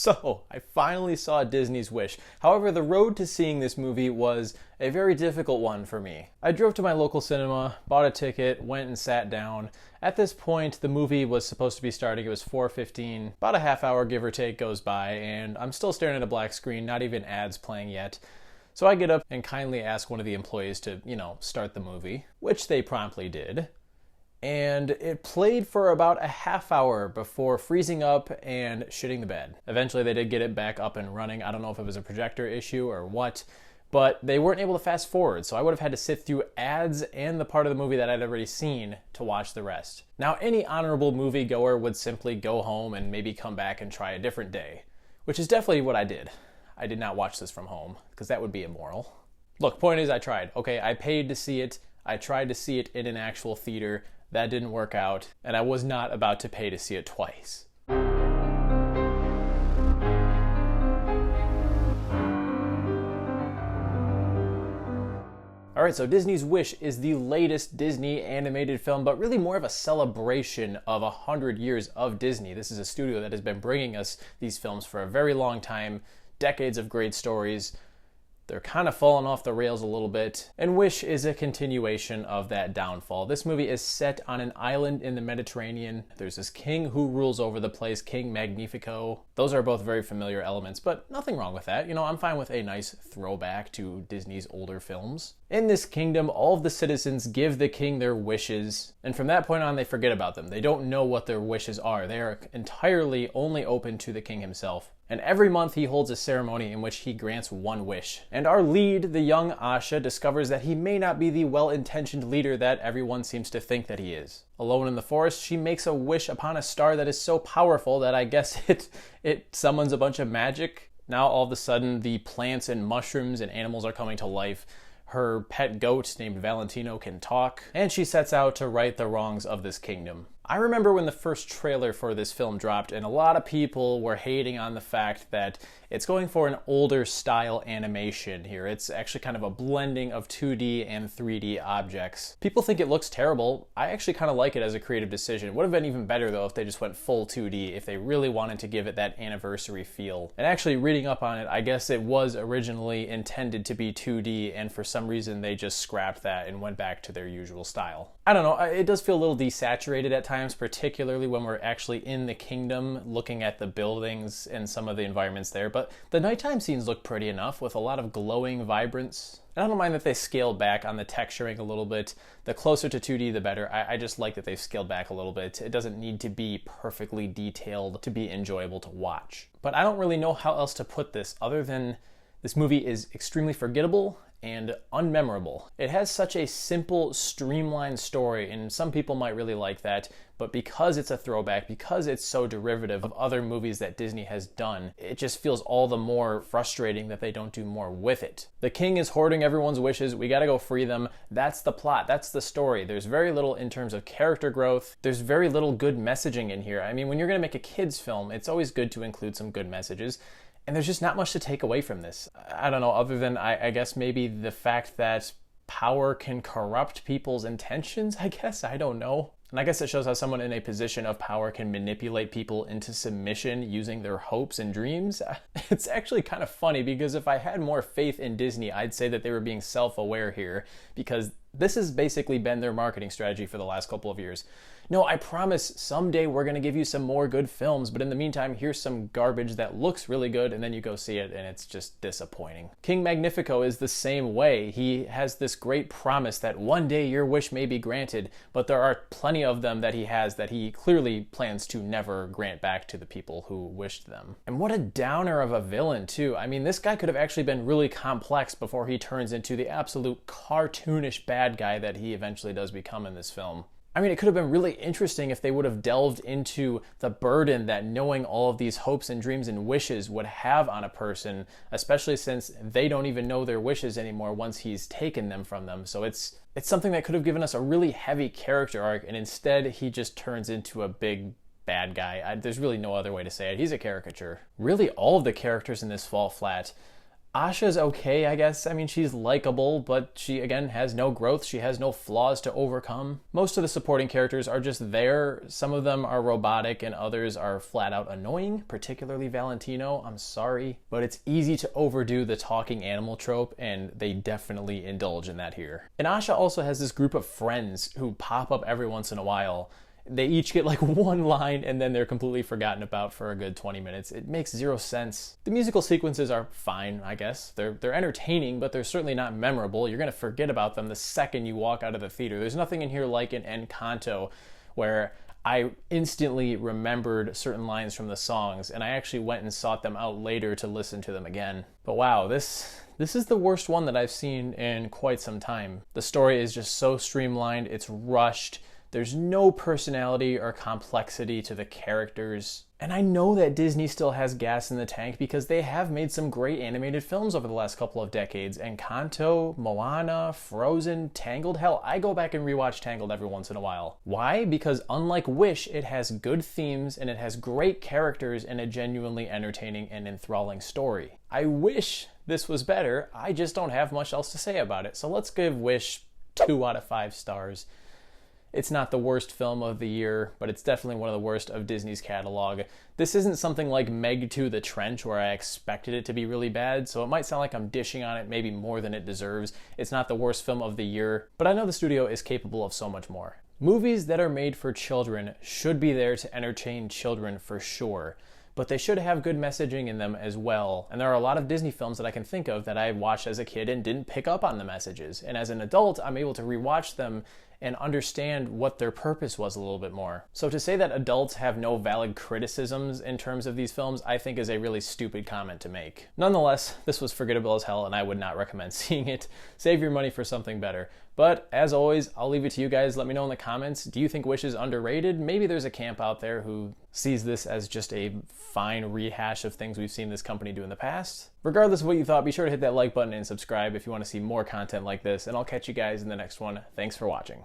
So, I finally saw Disney's Wish. However, the road to seeing this movie was a very difficult one for me. I drove to my local cinema, bought a ticket, went and sat down. At this point, the movie was supposed to be starting. It was 4:15. About a half hour, give or take, goes by, and I'm still staring at a black screen, not even ads playing yet. So I get up and kindly ask one of the employees to, start the movie, which they promptly did. And it played for about a half hour before freezing up and shitting the bed. Eventually they did get it back up and running. I don't know if it was a projector issue or what, but they weren't able to fast forward, so I would have had to sit through ads and the part of the movie that I'd already seen to watch the rest. Now, any honorable moviegoer would simply go home and maybe come back and try a different day, which is definitely what I did. I did not watch this from home, because that would be immoral. Look, point is I tried. Okay, I paid to see it. I tried to see it in an actual theater. That didn't work out, and I was not about to pay to see it twice. Alright, so Disney's Wish is the latest Disney animated film, but really more of a celebration of 100 years of Disney. This is a studio that has been bringing us these films for a very long time, decades of great stories. They're kind of falling off the rails a little bit, and Wish is a continuation of that downfall. This movie is set on an island in the Mediterranean. There's this king who rules over the place, King Magnifico. Those are both very familiar elements, but nothing wrong with that. I'm fine with a nice throwback to Disney's older films. In this kingdom, all of the citizens give the king their wishes, and from that point on, they forget about them. They don't know what their wishes are. They are entirely only open to the king himself. And every month he holds a ceremony in which he grants one wish. And our lead, the young Asha, discovers that he may not be the well-intentioned leader that everyone seems to think that he is. Alone in the forest, she makes a wish upon a star that is so powerful that I guess it summons a bunch of magic. Now all of a sudden the plants and mushrooms and animals are coming to life. Her pet goat named Valentino can talk, and she sets out to right the wrongs of this kingdom. I remember when the first trailer for this film dropped, and a lot of people were hating on the fact that it's going for an older style animation here. It's actually kind of a blending of 2D and 3D objects. People think it looks terrible. I actually kind of like it as a creative decision. It would have been even better though if they just went full 2D, if they really wanted to give it that anniversary feel. And actually reading up on it, I guess it was originally intended to be 2D, and for some reason they just scrapped that and went back to their usual style. I don't know, it does feel a little desaturated at times, particularly when we're actually in the kingdom looking at the buildings and some of the environments there, but the nighttime scenes look pretty enough with a lot of glowing vibrance. And I don't mind that they scaled back on the texturing a little bit. The closer to 2D, the better. I just like that they've scaled back a little bit. It doesn't need to be perfectly detailed to be enjoyable to watch. But I don't really know how else to put this other than this movie is extremely forgettable and unmemorable. It has such a simple, streamlined story, and some people might really like that, but because it's a throwback, because it's so derivative of other movies that Disney has done, it just feels all the more frustrating that they don't do more with it. The king is hoarding everyone's wishes, we gotta go free them. That's the plot, that's the story. There's very little in terms of character growth. There's very little good messaging in here. I mean, when you're gonna make a kid's film, it's always good to include some good messages. And there's just not much to take away from this. I don't know, other than I guess maybe the fact that power can corrupt people's intentions, I guess. I don't know. And I guess it shows how someone in a position of power can manipulate people into submission using their hopes and dreams. It's actually kind of funny because if I had more faith in Disney, I'd say that they were being self-aware here, because this has basically been their marketing strategy for the last couple of years. No, I promise someday we're going to give you some more good films, but in the meantime, here's some garbage that looks really good, and then you go see it, and it's just disappointing. King Magnifico is the same way. He has this great promise that one day your wish may be granted, but there are plenty of them that he has that he clearly plans to never grant back to the people who wished them. And what a downer of a villain, too. I mean, this guy could have actually been really complex before he turns into the absolute cartoonish bad guy that he eventually does become in this film. I mean, it could have been really interesting if they would have delved into the burden that knowing all of these hopes and dreams and wishes would have on a person, especially since they don't even know their wishes anymore once he's taken them from them. So it's something that could have given us a really heavy character arc, and instead he just turns into a big bad guy. There's really no other way to say it. He's a caricature. Really, all of the characters in this fall flat. Asha's okay, I guess. I mean, she's likable, but she, again, has no growth. She has no flaws to overcome. Most of the supporting characters are just there. Some of them are robotic and others are flat out annoying, particularly Valentino. I'm sorry. But it's easy to overdo the talking animal trope, and they definitely indulge in that here. And Asha also has this group of friends who pop up every once in a while. They each get like one line and then they're completely forgotten about for a good 20 minutes. It makes zero sense. The musical sequences are fine, I guess. They're entertaining, but they're certainly not memorable. You're gonna forget about them the second you walk out of the theater. There's nothing in here like in Encanto where I instantly remembered certain lines from the songs, and I actually went and sought them out later to listen to them again. But wow, this is the worst one that I've seen in quite some time. The story is just so streamlined, it's rushed. There's no personality or complexity to the characters. And I know that Disney still has gas in the tank because they have made some great animated films over the last couple of decades. Encanto, Moana, Frozen, Tangled. Hell, I go back and rewatch Tangled every once in a while. Why? Because unlike Wish, it has good themes and it has great characters and a genuinely entertaining and enthralling story. I wish this was better. I just don't have much else to say about it. So let's give Wish 2 out of 5 stars. It's not the worst film of the year, but it's definitely one of the worst of Disney's catalog. This isn't something like Meg 2: The Trench, where I expected it to be really bad, so it might sound like I'm dishing on it maybe more than it deserves. It's not the worst film of the year, but I know the studio is capable of so much more. Movies that are made for children should be there to entertain children for sure, but they should have good messaging in them as well. And there are a lot of Disney films that I can think of that I watched as a kid and didn't pick up on the messages. And as an adult, I'm able to rewatch them and understand what their purpose was a little bit more. So to say that adults have no valid criticisms in terms of these films, I think is a really stupid comment to make. Nonetheless, this was forgettable as hell and I would not recommend seeing it. Save your money for something better. But as always, I'll leave it to you guys. Let me know in the comments. Do you think Wish is underrated? Maybe there's a camp out there who sees this as just a fine rehash of things we've seen this company do in the past. Regardless of what you thought, be sure to hit that like button and subscribe if you want to see more content like this, and I'll catch you guys in the next one. Thanks for watching.